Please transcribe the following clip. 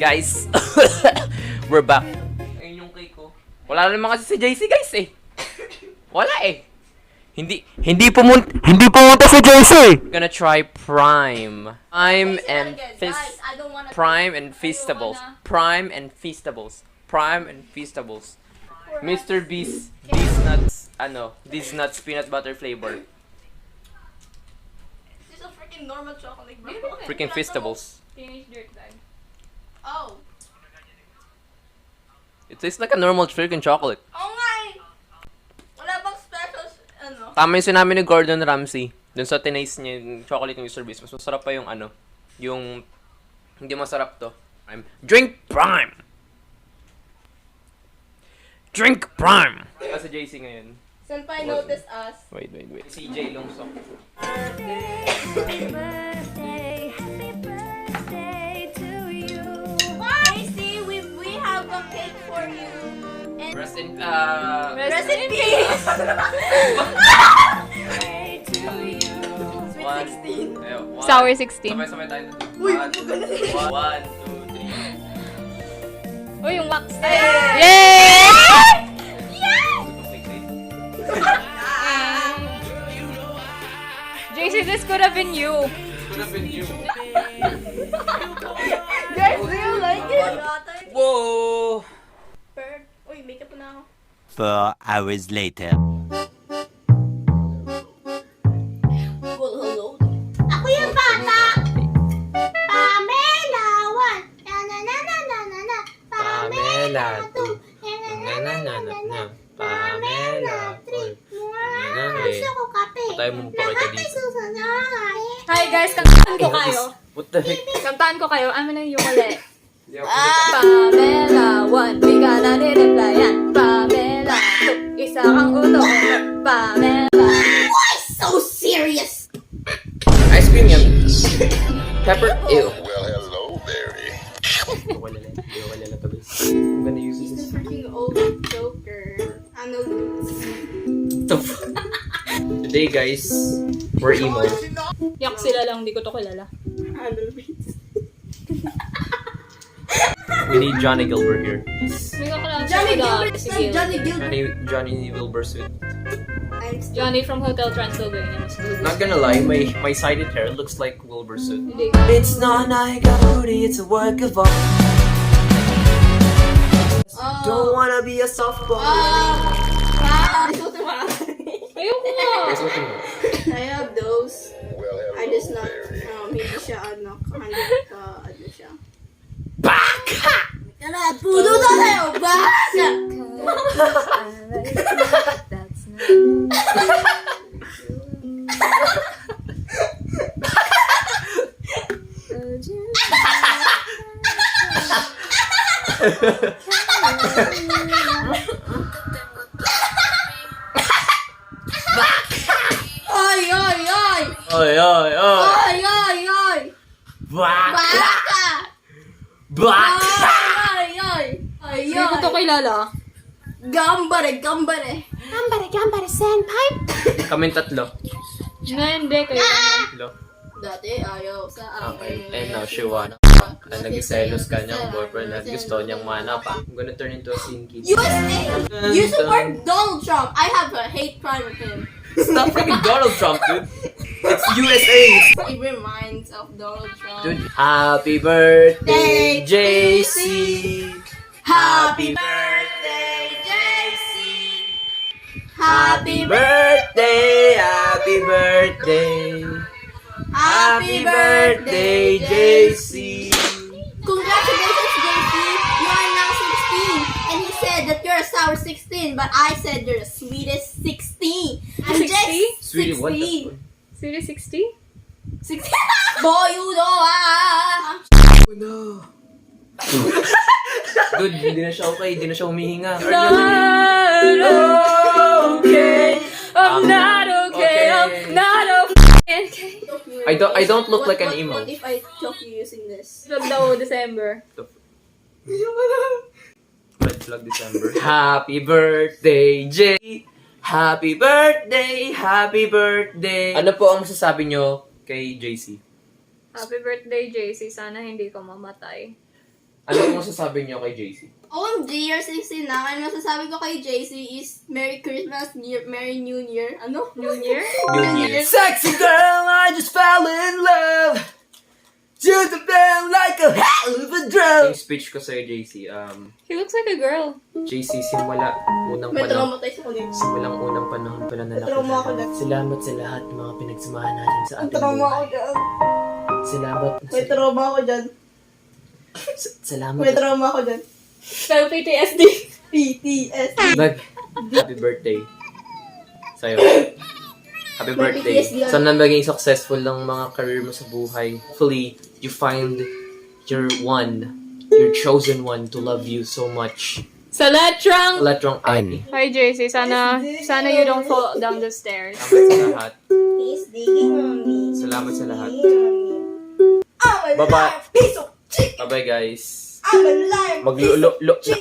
Guys, we're back. Ayun yung cake ko. Wala naman kasi si JC guys eh. Wala eh. Hindi pumunta si JC. Gonna try Prime. Prime and Feastables. Prime and Feastables. Prime and Feastables. Mr. Beast These nuts peanut butter flavor. This is a freaking normal chocolate, bro. Freaking Feastables. Teenage Dirtbag. Oh. It tastes like a normal freaking chocolate. Oo nga eh. Wala bang special, ano? Tama yung sinabi ni Gordon Ramsay. Dun sa tinaste niya yung chocolate ng Mr. Beast. Mas masarap pa yung yung hindi masarap to. Drink Prime! Drink Prime! Kasi JC ngayon. Senpai notice us. Wait. CJ Lungsok. Casey, we have a cake for you. And Rest in peace. One, Sweet 16. one. Sour 16. Sabay tayo. Uy, One, one, two, three. Uy, yung wax. Yay! Yay! JC, this could have been you. Could have been you. Guys, do you like it? Whoa! Bird. Uy, makeup na ako. 4 hours later. Well, hello. Ako yung bata. Pamela 1. Na. Pamela 2. Pamela 3. Gusto ko kape. Patay mo pa kita dito. Hi guys, kantahan ko kayo. What the heck? Kantahan ko kayo. Amin na yung ulit. Pamela 1, di ka na ni-replyan. Pamela 2, isa kang ulo. Pamela. Why so serious? Ice cream yan. Pepper. Ew. Well, hello, Mary. Wala na to guys. I'm gonna use He's this. the freaking old joker. Ano Today guys, we're emo. Yak sila lang, di ko to kilala. We need Johnny Gilbert here. May kakilala Johnny siya Gilbert si is Gil. Johnny Gilbert. Johnny Gilbert suit. Johnny from Hotel Transylvania. Mas gulo. Not gonna lie, my sided hair looks like Wilbur suit. Hindi. It's not Naigaruti, it's a work of art. Don't wanna be a softball. Ayoko nga. Guys, what you I have those. Well, hello, I just not, Mary. hindi siya, ano siya. Baka! Pudo na tayo, baka! Ay! Oy! Ay! Baka! Baka! Baka! Ay! Hindi ko to kilala. Gambare! Senpai! Kaming tatlo. Hindi, kayo. Tatlo. Dati ayaw sa Okay, akin. and now she won. Nag-selos ka niyang boyfriend at gusto niyang mana pa. I'm gonna turn into a scene kid. USA! You support Donald Trump! I have a hate crime with him. It's not freaking Donald Trump, dude. It's USA. It reminds of Donald Trump. Dude, happy birthday, JC. Happy birthday, JC! Happy birthday, happy birthday. Happy birthday, JC. Congratulations, JC! You are now 16! And he said that you're a sour 16, but I said you're the sweetest 16! I'm 60? just Sweetie, what the fuck? Series 60? 16! Boy, you know ah! Dude, hindi na siya okay. Hindi na siya humihinga. Not okay. I'm not okay. I'm not okay. I don't look like an emo. What if I choke you using this? Vlog daw December. Red flag December. Happy birthday, J. Happy birthday, happy birthday. Ano po ang masasabi nyo kay JC? Happy birthday, JC. Sana hindi ka mamatay. Ano yung masasabi niyo kay JC? OMG, year 16 na. Ano masasabi ko kay JC is Merry Christmas, Merry New Year. Ano? New Year? New Year. Sexy girl, I just fell in love. To the bell like a hell of a drum. Yung speech ko sa'yo, JC, He looks like a girl. JC, simulang unang May traumatized ako dito. Simulang unang panahon pala na May trauma ako dyan. Salamat sa lahat ng mga pinagsamahan natin sa May ating trauma ako buhay. dyan. Salamat. May trauma ako dyan. Salamat. May trauma ako dyan. Pero PTSD. PTSD. Happy birthday sa'yo. Happy May birthday. PTSD yan. Sana maging successful ng mga career mo sa buhay. Hopefully, you find your one, your chosen one to love you so much. Sa letrang. Letrong N. Hi JC, sana you don't fall down the stairs. Salamat sa lahat. He's digging on me. Salamat sa lahat. I'm a Bye-bye. liar, piece of chicken. Bye-bye, guys. I'm a liar, piece of Maglulo.